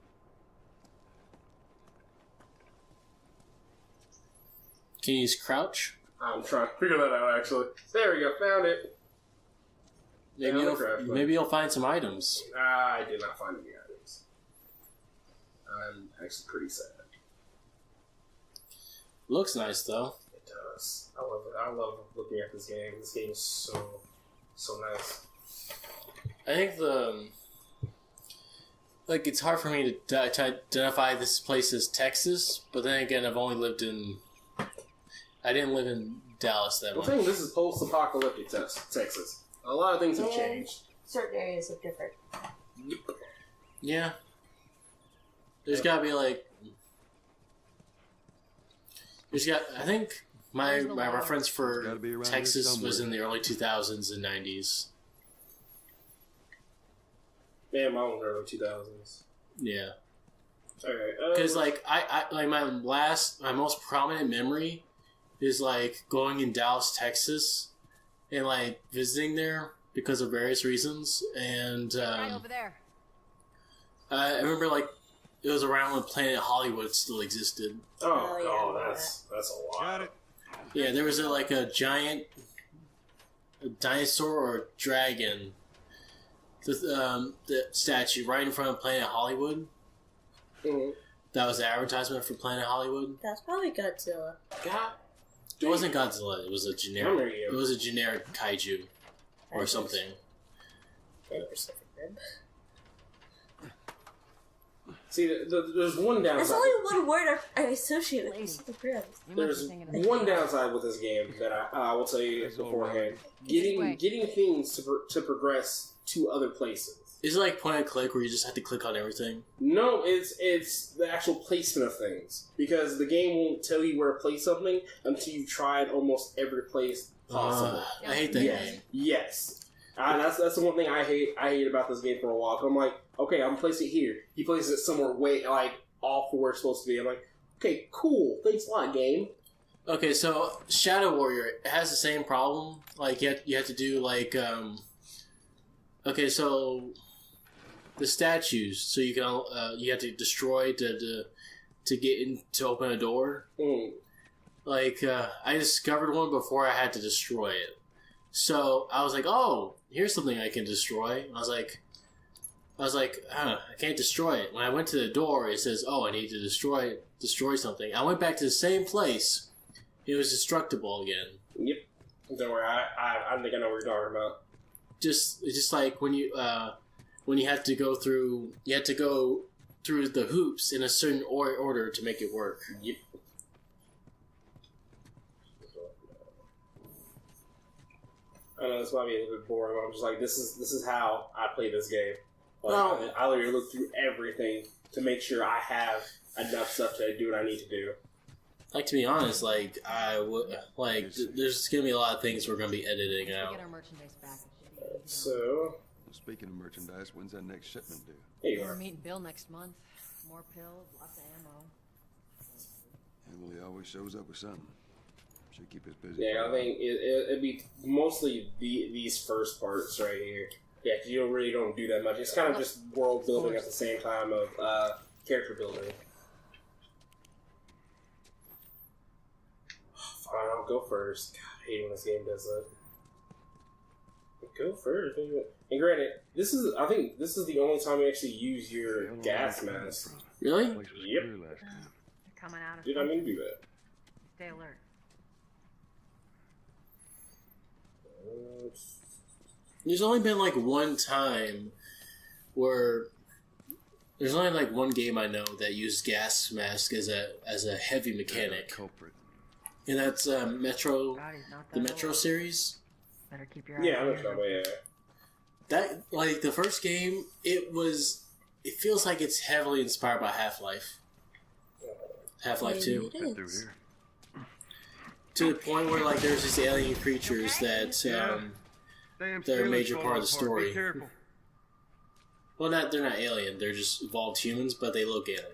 Can you use crouch? I'm trying to figure that out, actually. There we go, found it. Maybe you'll find some items. I did not find any items. I'm actually pretty sad. Looks nice, though. It does. I love it. I love looking at this game. This game is so nice. I think it's hard for me to identify this place as Texas, but then again, I didn't live in Dallas that much. The thing, this is post-apocalyptic Texas. A lot of things have changed. Certain areas look different. Yep. Yeah. There's gotta be I think my reference for Texas was in the early 2000s and 90s. Yeah, mine was early 2000s. Yeah. Okay. Because my most prominent memory is going in Dallas, Texas, and visiting there because of various reasons. And right over there. I remember it was around when Planet Hollywood still existed. That's a lot. Got it. Yeah, there was a giant dinosaur or dragon, the statue right in front of Planet Hollywood. Mm-hmm. That was the advertisement for Planet Hollywood? That's probably Godzilla. God. It wasn't Godzilla. It was a generic. Yeah. It was a generic kaiju or something. And Pacific Rim. See, there's one downside. That's only one word I associate with Pacific Rim. You might There's be thinking of one downside with this game that I will tell you beforehand. Getting things to progress to other places. Is it like point and click where you just have to click on everything? No, it's the actual placement of things. Because the game won't tell you where to place something until you've tried almost every place possible. I hate that game. Yes. That's the one thing I hate about this game for a while. I'm like, okay, I'm gonna place it here. He places it somewhere way like off where it's supposed to be. I'm like, okay, cool. Thanks a lot, game. Okay, so Shadow Warrior has the same problem. Like you have to do like okay, so the statues. So you can you have to destroy to get in to open a door. Mm. Like I discovered one before I had to destroy it. So I was like, oh, here's something I can destroy. I was like, I can't destroy it. When I went to the door, it says, oh, I need to destroy something. I went back to the same place. It was destructible again. Yep. Don't worry, I think I know what you're talking about. It's just like when you have to go through, the hoops in a certain order to make it work. Yep. I know this might be a little bit boring, but I'm just like, this is how I play this game. Like, Well- I literally look through everything to make sure I have enough stuff to do what I need to do. Like, to be honest, like there's gonna be a lot of things we're gonna be editing We out. get our merchandise back. So, Speaking of merchandise, when's that next shipment due? here you We're are. meeting Bill next month. More pills, lots of ammo. Emily always shows up with something. Should keep us busy. Yeah, I think it'd be mostly these first parts right here. Yeah, because you really don't do that much. It's kind of just world building at the same time of character building. Fine, I'll go first. God, I hate when this game does that. Go first. And granted, I think this is the only time you actually use your gas mask. Really? Yep. They're coming out of Did I mean to do that? Stay alert. There's only been like one time where there's only like one game I know that used gas mask as a heavy mechanic, Culprit. and that's Metro, God, he's not the that Metro old. series. Better keep your eyes Yeah, I'm on not sure. Yeah. That like the first game, it feels like it's heavily inspired by Half-Life. Half-Life 2. Maybe it Through is. here. To the point where like there's these alien creatures that they're a major part of the story. Be careful. Well, they're not alien. They're just evolved humans, but they look alien.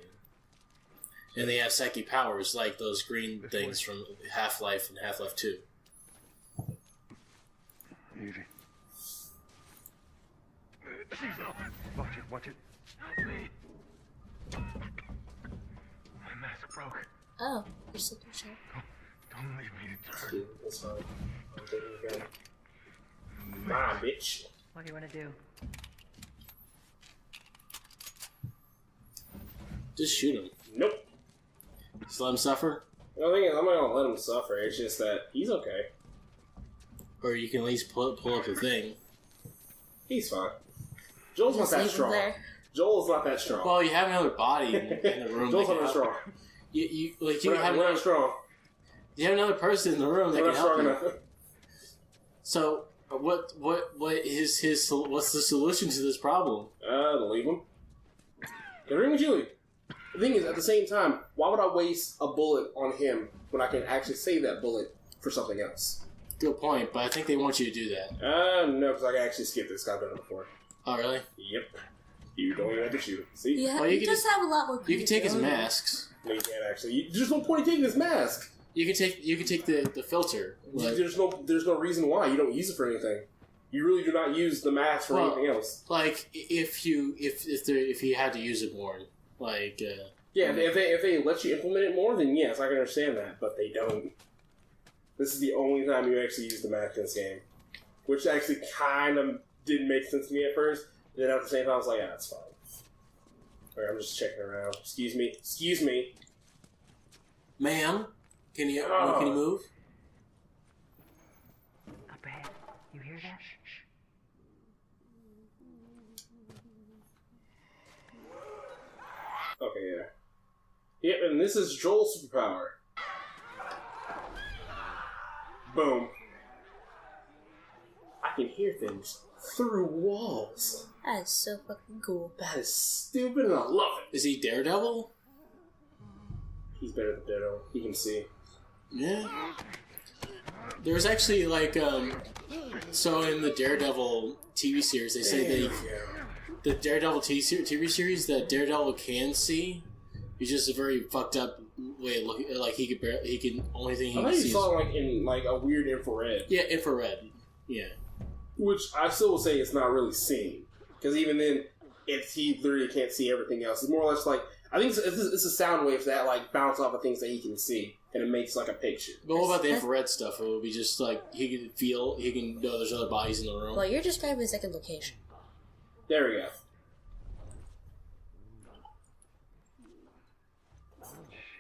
And they have psychic powers like those green things from Half-Life and Half-Life 2. Easy. Watch it, watch it. My mask broke. Oh, you're slipping shot. Don't leave me to turn. Dude, that's fine. I'm taking your gun. Bye, bitch. What do you want to do? Just shoot him. Nope. Just let him suffer. The thing is, I'm not gonna let him suffer. It's just that he's okay. Or you can at least pull up the thing. He's fine. Joel's not Just that leave him strong. there. Joel's not that strong. Well, you have another body in the room. Joel's that not can that help. strong. You We're have not strong. you have another person in the room that We're can not help strong you. enough. So what is his what's the solution to this problem? To leave him. The ring with Julie. The thing is, at the same time, why would I waste a bullet on him when I can actually save that bullet for something else? Good point, but I think they want you to do that. No, because I can actually skip this. I've done it before. Oh, really? Yep. You don't even have to shoot him. See? Yeah, Well, you he can does have a lot more. You can take his creativity. masks. No, you can't actually. There's no point in taking his mask. You can take the filter. Like, There's no reason why you don't use it for anything. You really do not use the mask for Well, anything else. like if he had to use it more, like Yeah, if they let you implement it more, then yes, I can understand that. But they don't. This is the only time you actually use the mask in this game, which actually kind of didn't make sense to me at first. Then at the same time, I was like, yeah, that's fine. Alright, I'm just checking around. Excuse me. Ma'am, can you move? Up ahead. You hear that? Okay, yeah. Yep, and this is Joel's superpower. Boom. I can hear things through walls. That is so fucking cool. That is stupid and I love it. Is he Daredevil? He's better than Daredevil. He can see. Yeah. There was actually so in the Daredevil TV series, they say the Daredevil TV series that Daredevil can see is just a very fucked up way of looking. Like he can only thing he can see. I thought you saw like in like a weird infrared. Yeah, infrared. Yeah. Which I still will say it's not really seeing, because even then, he literally can't see everything else. It's more or less like I think it's a sound waves that like bounce off of things that he can see, and it makes like a picture. But what about the infrared stuff? It would be just like he can know there's other bodies in the room. Well, you're describing a second location. There we go.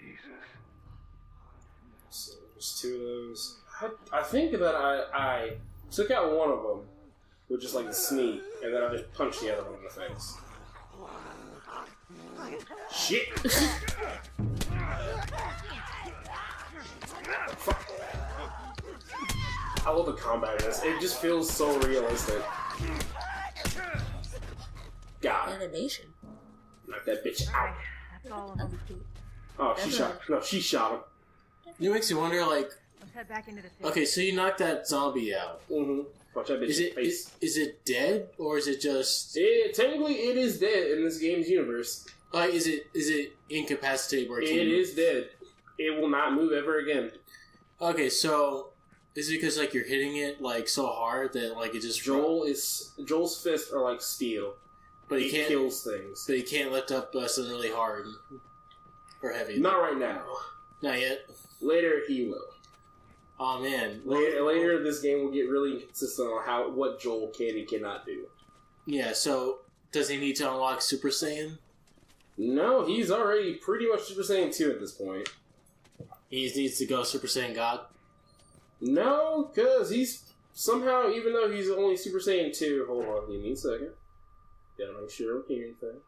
Jesus. So there's two of those. I think that I took out one of them with just like a sneak, and then I just punched the other one in the face. Shit! Fuck. I love the combat in this. It just feels so realistic. Got it. Animation. Knock that bitch out. That's all of them. Oh, she shot him. It makes you wonder, like, Let's head back into the city. okay, so you knocked that zombie out. Mm-hmm. Watch that bitch's face. Is it dead or is it just? Technically, it is dead in this game's universe. Like, is it incapacitated where it is dead. It will not move ever again. Okay, so is it because like you're hitting it like so hard that like it just Joel's fists are like steel, but he can't kills things. But he can't lift up something really hard or heavy. Not right now. Not yet. Later he will. Oh man. Later this game will get really inconsistent on what Joel can and cannot do. Yeah. So does he need to unlock Super Saiyan? No, he's already pretty much Super Saiyan 2 at this point. He needs to go Super Saiyan God? No, because he's somehow, even though he's only Super Saiyan 2, hold on, give me a second. Gotta make sure I don't hear anything.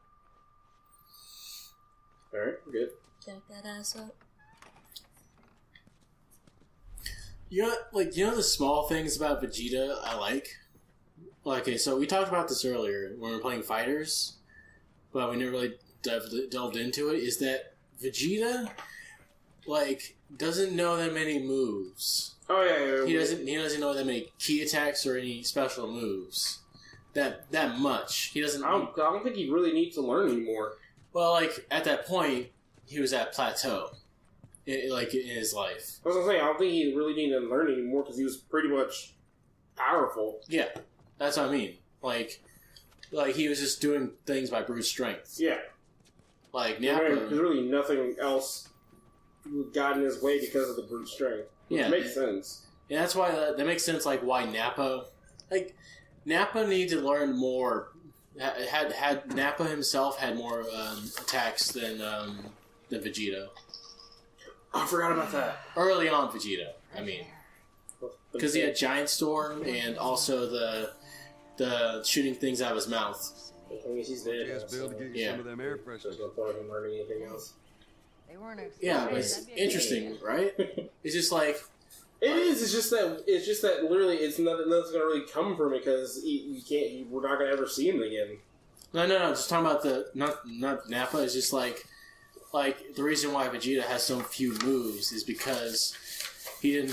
Alright, we're good. Jack that ass up. You know the small things about Vegeta I like? Okay, so we talked about this earlier when we were playing Fighters, but we never really delved into it, is that Vegeta, like, doesn't know that many moves. Oh yeah. He doesn't know that many key attacks or any special moves. That much. He doesn't. I don't think he really needs to learn anymore. Well, like at that point, he was at plateau, in his life. That's what I'm saying. I don't think he really needed to learn anymore because he was pretty much powerful. Yeah, that's what I mean. Like he was just doing things by brute strength. Yeah. Like Nappa. There's really nothing else got in his way because of the brute strength. Which makes sense. Yeah, that's why that makes sense. Like why Nappa needed to learn more. Had Nappa himself had more attacks than Vegeta. Oh, I forgot about that. Early on, Vegeta. I mean, because he had Giant Storm and also the shooting things out of his mouth. I guess he's dead. Yes, Bill, to get you some of them air fresheners. There's no point in learning anything else. They weren't Yeah, but it's interesting, right? It's just like it is. It's just that literally, it's nothing's gonna really come from it because you can't. We're not gonna ever see him again. No. Just talking about not Nappa. It's just like the reason why Vegeta has so few moves is because he didn't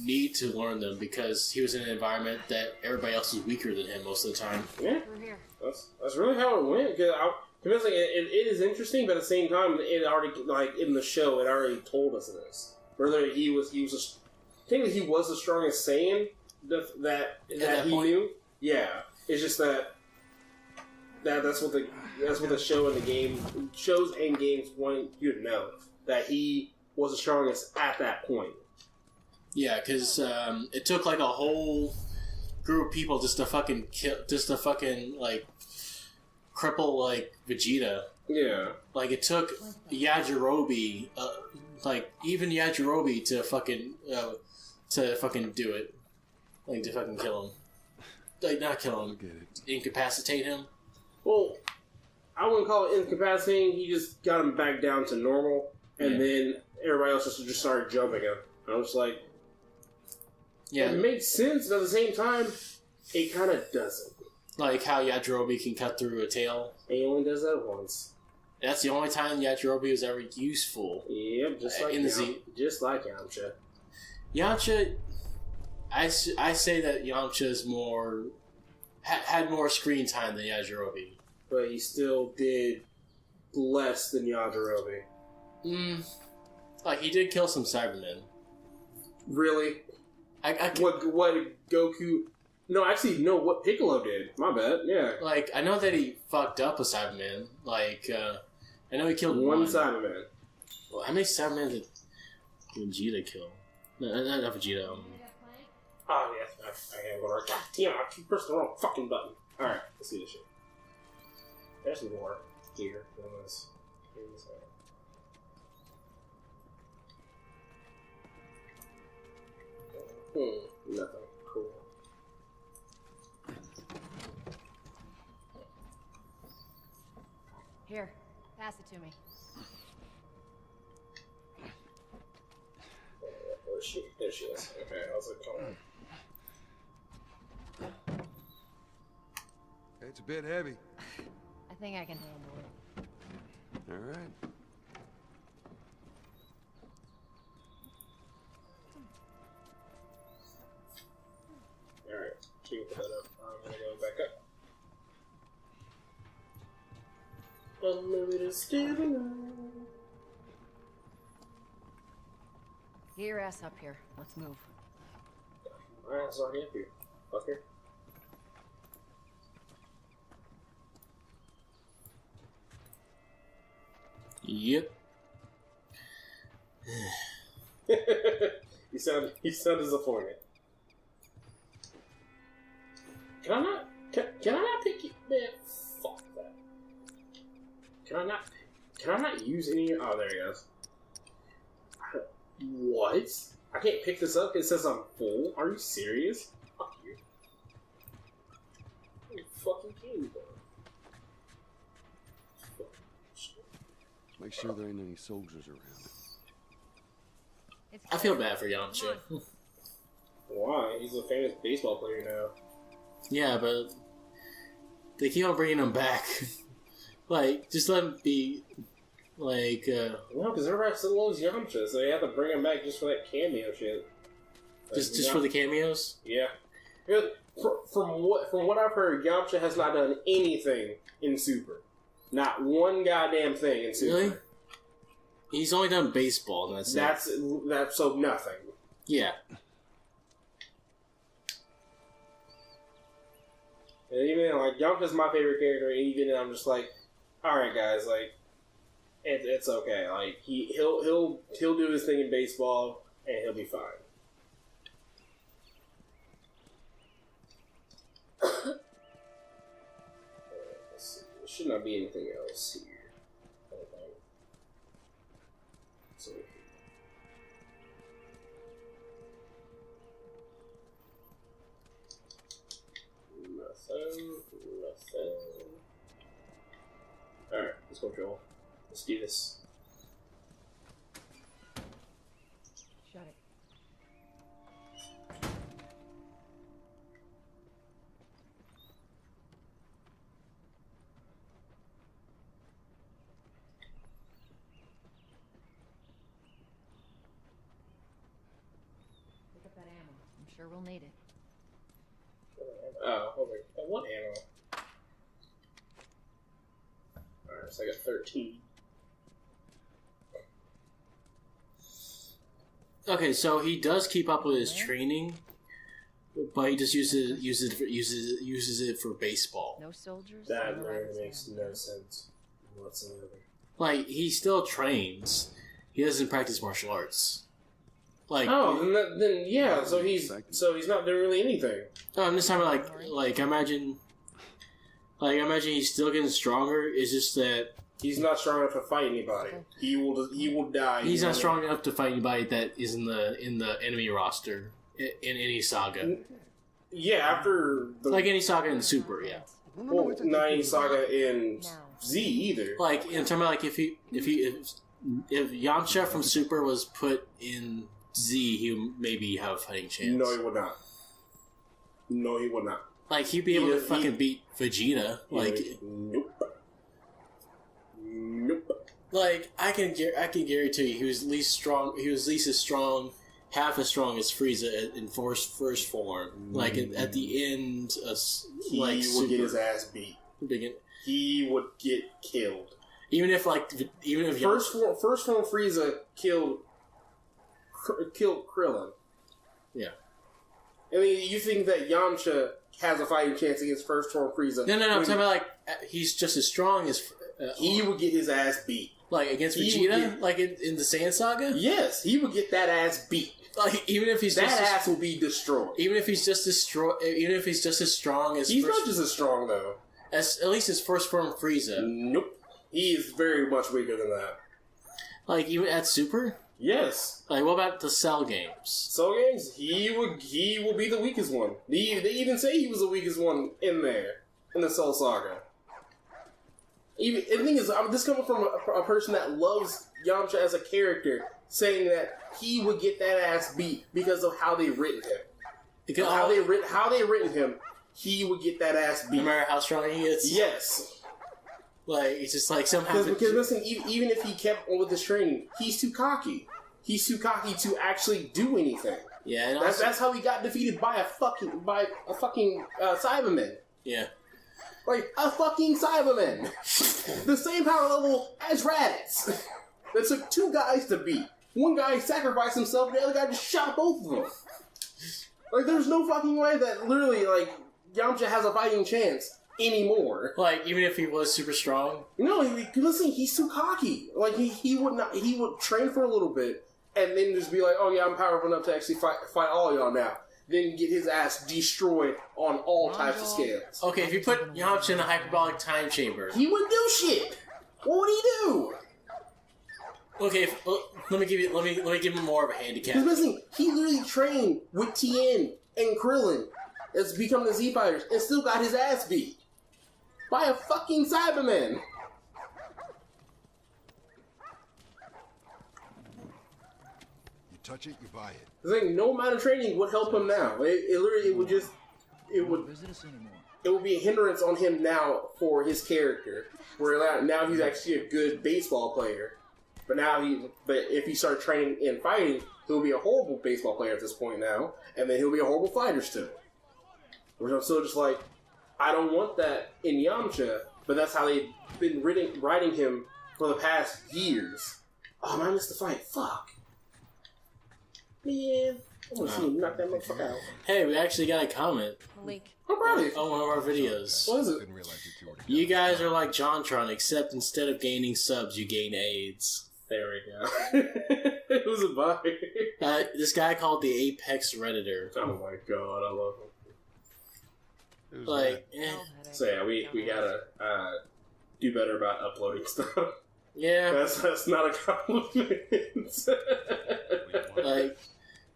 need to learn them because he was in an environment that everybody else was weaker than him most of the time. Yeah, that's really how it went. Because it is interesting, but at the same time, it already in the show, it already told us this. Whether he was technically he was the strongest Saiyan that he knew. Yeah, it's just that's what the show and the game shows and games want you to know, that he was the strongest at that point. Yeah, because it took like a whole group of people just to fucking cripple like Vegeta. Yeah. Like it took Yajirobe, even Yajirobe to fucking do it, like to fucking kill him, like not kill him, incapacitate him. Well, I wouldn't call it incapacitating. He just got him back down to normal, and then everybody else just started jumping him. I was like, it makes sense, but at the same time, it kind of doesn't. Like how Yajirobe can cut through a tail. He only does that once. That's the only time Yajirobe was ever useful. Yep, just like Yamcha. Yamcha, I say that Yamcha's more had more screen time than Yajirobe. But he still did less than Yajirobe. Like he did kill some Cybermen. Really? What Goku? No, actually, no. What Piccolo did? My bad. Yeah. Like I know that he fucked up a Cyberman. Like I know he killed one Cyberman. Well, how many Cybermen did Vegeta kill? No, not Vegeta. Oh yeah, I am going. God damn! I keep pressing the wrong fucking button. All right, let's see this shit. There's more here than this. Nothing. Cool. Here, pass it to me. Where's she? There she is. Okay, how's it going? It's a bit heavy. I think I can handle it. All right. Alright, she can put that up. I'm gonna go back up. Unlimited stamina. Get your ass up here. Let's move. Alright, it's already up here. Fucker. Yep. You sound disappointed. Can I not pick you? Man, fuck that. Can I not use any? Oh, there he goes. What? I can't pick this up. It says I'm full. Are you serious? Fuck you. Are you fucking kidding me, bro? Make sure there ain't any soldiers around. I feel bad for Yamcha. Why? He's a famous baseball player now. Yeah, but they keep on bringing him back. Like, just let him be. Like, no, because everybody still loves Yamcha, so they have to bring him back just for that cameo shit. Like, just for the cameos. Yeah. From what I've heard, Yamcha has not done anything in Super. Not one goddamn thing in Super. Really? He's only done baseball. And that's so nothing. Yeah. And even like Yamcha's my favorite character, and even then I'm just like, all right, guys, like it's okay. Like he'll do his thing in baseball, and he'll be fine. Let's see. There should not be anything else here. So, nothing. Alright, let's go, Joel. Let's do this. Shut it. Pick up that ammo. I'm sure we'll need it. Oh, hold on. What ammo? Alright, so I got 13. Okay, so he does keep up with his training, but he just uses it for baseball. No soldiers. That no really rabbits makes around. no sense whatsoever. Like, he still trains. He doesn't practice martial arts. Like, then yeah, so he's not doing really anything. no, I'm just talking about like imagine Like, I imagine he's still getting stronger. It's just that he's not strong enough to fight anybody. He will die. He's not strong enough to fight anybody that is in the enemy roster in any saga. Yeah, after like any saga in Super, yeah. Well, not any saga in Z either. Like in terms of like if Yamcha from Super was put in Z, he would maybe have a fighting chance. No, he would not. No, he would not. Like he'd be able to fucking beat Vegeta. Like nope. Like I can guarantee you, he was at least strong. He was at least as strong, half as strong as Frieza in first form. Like at the end, he would get his ass beat. He would get killed. Even if first form Frieza killed Krillin. Yeah. I mean, you think that Yamcha has a fighting chance against first form Frieza? No. I'm talking about like he's just as strong as. He would get his ass beat. Like against Vegeta, like in the Saiyan Saga. Yes, he would get that ass beat. Like even if he's ass will be destroyed. Even if he's just as strong as he's not just as strong though. As at least his first form Frieza. Nope, he is very much weaker than that. Like even at Super. Yes. Like what about the Cell games? Cell games, he will be the weakest one. They even say he was the weakest one in there in the Cell Saga. Even the thing is, this coming from a person that loves Yamcha as a character, saying that he would get that ass beat because of how they written him. Because how they written him, he would get that ass beat. Remember how strong he is? Yes. Like it's just like somehow. Because listen, even if he kept on with his training, he's too cocky. He's too cocky to actually do anything. Yeah, and that's how he got defeated by a fucking Cyberman. Yeah. Like, a fucking Cyberman. The same power level as Raditz. That took two guys to beat. One guy sacrificed himself, the other guy just shot both of them. Like, there's no fucking way that literally, like, Yamcha has a fighting chance anymore. Like, even if he was super strong? No, listen, he's too cocky. Like, he would train for a little bit, and then just be like, oh yeah, I'm powerful enough to actually fight all y'all now. Then get his ass destroyed on all types of scales. Okay, if you put Yamcha in a hyperbolic time chamber, he would do shit. What would he do? Okay, let me give him more of a handicap. Because listen, he literally trained with Tien and Krillin as become the Z Fighters and still got his ass beat by a fucking Cyberman. Touch it, you buy it. The thing, no amount of training would help him now. It would be a hindrance on him now for his character. Where now he's actually a good baseball player, but if he starts training in fighting, he'll be a horrible baseball player at this point now, and then he'll be a horrible fighter still. Which I'm still just like, I don't want that in Yamcha, but that's how they've been writing him for the past years. Oh man, I missed the fight. Fuck. Man, I want to see him knock that motherfucker out. Hey, we actually got a comment. Leak. I'm proud of you. On one of our videos. What is it? You guys are like JonTron, except instead of gaining subs, you gain AIDS. There we go. Who's it by? This guy called the Apex Redditor. Oh my god, I love him. Like, So yeah, we gotta do better about uploading stuff. Yeah. That's not a compliment. Like,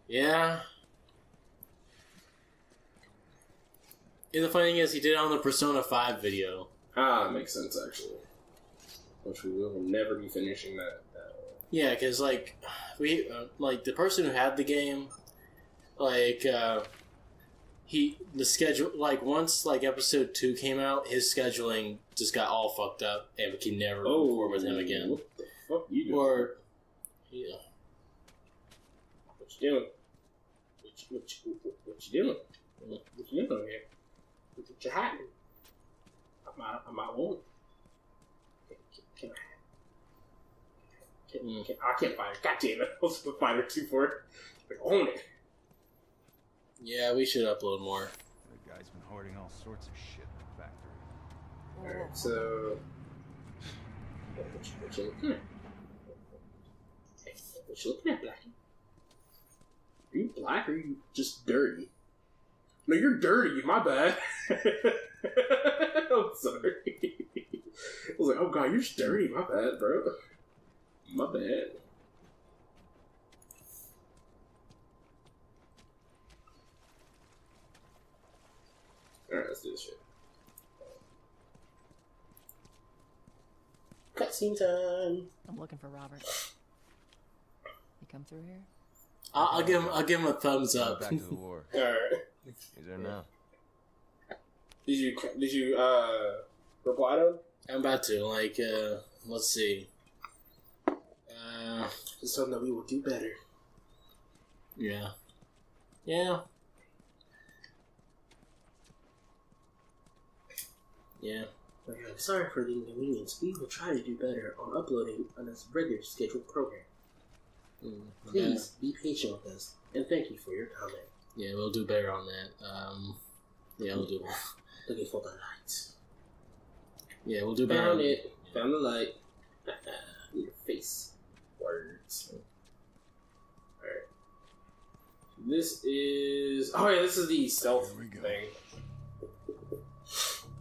yeah. And the funny thing is, he did it on the Persona 5 video. Makes sense, actually. Which we will never be finishing that. Yeah, because, like, we, the person who had the game, the schedule, once, episode 2 came out, his scheduling just got all fucked up, and we can never record with him again. What the fuck you doing? Or, yeah. What you doing? What you doing? What you doing here? What you hiding? I'm out woman. I can't find it. God damn it. I was going to find her too for it. Own it. Yeah, we should upload more. The guy's been hoarding all sorts of shit in the factory. Alright, so... What you looking at? Hey, what you looking at, Blackie? Are you black or are you just dirty? No, you're dirty. My bad. I I'm sorry. I was like, oh god, you're dirty. My bad, bro. My bad. Alright, let's do this shit. Cutscene time. I'm looking for Robert. You come through here? I'll give him a thumbs up. Back to the war. Alright. He's there now. Did you reply to him? I'm about to, let's see. It's something that we will do better. Yeah. Yeah. Yeah. I'm sorry for the inconvenience. We will try to do better on uploading on this regular scheduled program. Please be patient with us, and thank you for your comment. Yeah, we'll do better on that. Yeah, we'll do better. Looking for the lights. Yeah, we'll do better. Found it. Found the light. Your face. Words. Alright. This is... Oh yeah, this is the stealth thing.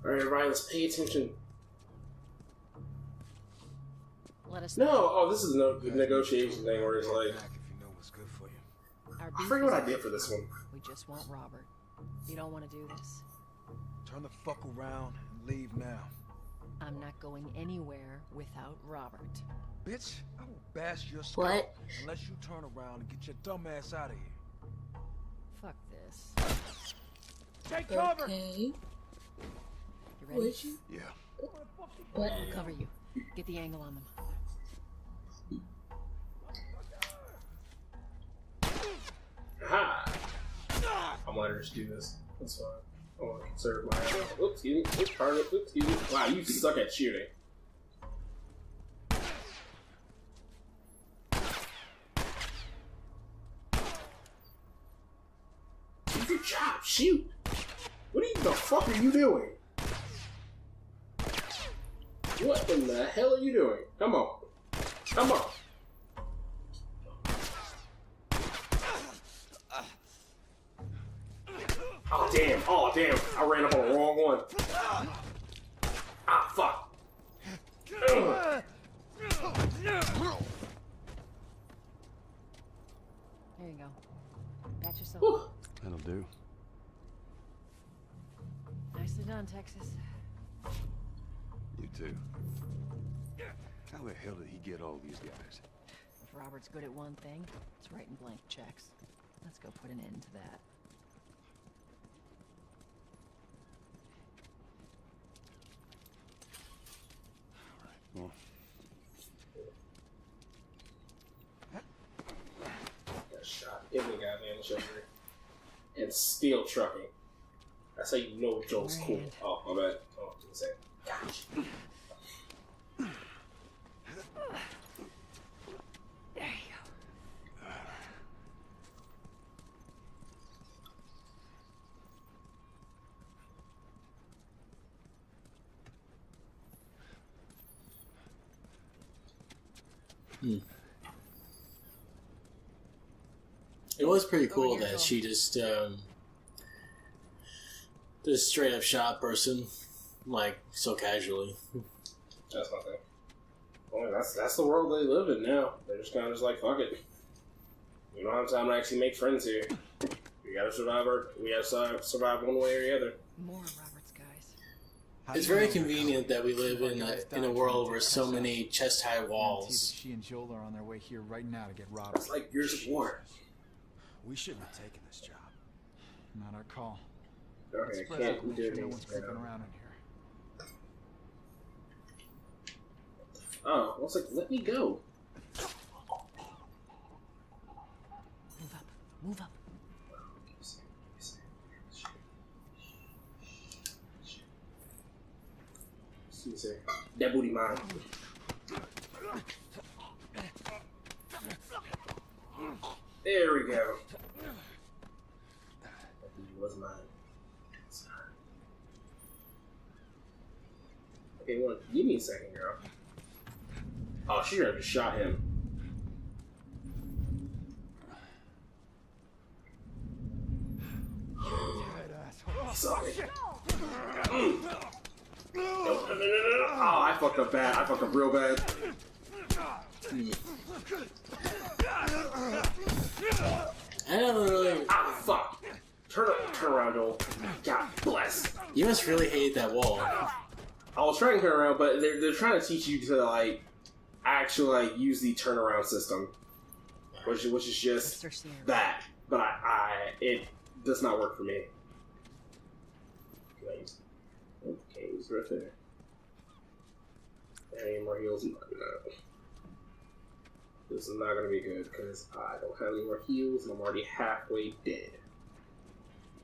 Alright, everybody, let's pay attention. Let us No! Oh, this is the negotiation thing where it's like... Back if you know what's good for you. Our I beef forget what is I did for this one. We just want Robert. You don't want to do this. Turn the fuck around and leave now. I'm not going anywhere without Robert. Bitch, I will bash your skull What? unless you turn around and get your dumb ass out of here. Fuck this. Take cover! Okay. You ready? Would you? Yeah. What? I'll cover you. Get the angle on them. Aha! I'm letting her just do this. That's fine. I want to conserve my... Oops, excuse me. Oops, pardon. Oops, excuse me. Wow, you suck at shooting. Good job, shoot! What the fuck are you doing? What in the hell are you doing? Come on. Come on. Oh damn, oh damn. I ran up on the wrong one. Ah, fuck. Ugh. There you go. Pat yourself. Whew. That'll do. Nicely done, Texas. You too. How the hell did he get all these guys? If Robert's good at one thing, it's writing blank checks. Let's go put an end to that. Well, Got shot in the goddamn shoulder. And steel trucking. That's how you know Joel's cool. Oh, my bad. Oh, I was gonna say. Gotcha. There you go. It was pretty cool that she just straight up shot a person, like, so casually. That's my thing. Well, that's the world they live in now. They're just kind of just like, fuck it. We don't have time to actually make friends here. We gotta survive we gotta survive one way or the other. More of Robert's guys. It's very convenient that we live in a world where so many chest-high walls. She and Joel are on their way here right now to get Robert. It's like Gears of War. We shouldn't have taken this job. Not our call. Okay, Split can't up, do make sure no anything. one's creeping around in here. Oh, I was like, let me go. Move up. Move up. That booty mine. There we go. That booty was mine. Okay, well, give me a second, girl. Oh, she already shot him. Sorry. No. Oh, I fucked up bad. I fucked up real bad. I don't really. Ah, fuck. Turn around, Joel. God bless. You must really hate that wall. I was trying to turn around, but they're trying to teach you to like actually like use the turnaround system, which is just that. But it does not work for me. Okay, it's right there. There ain't more heals. No. This is not gonna be good because I don't have any more heals and I'm already halfway dead.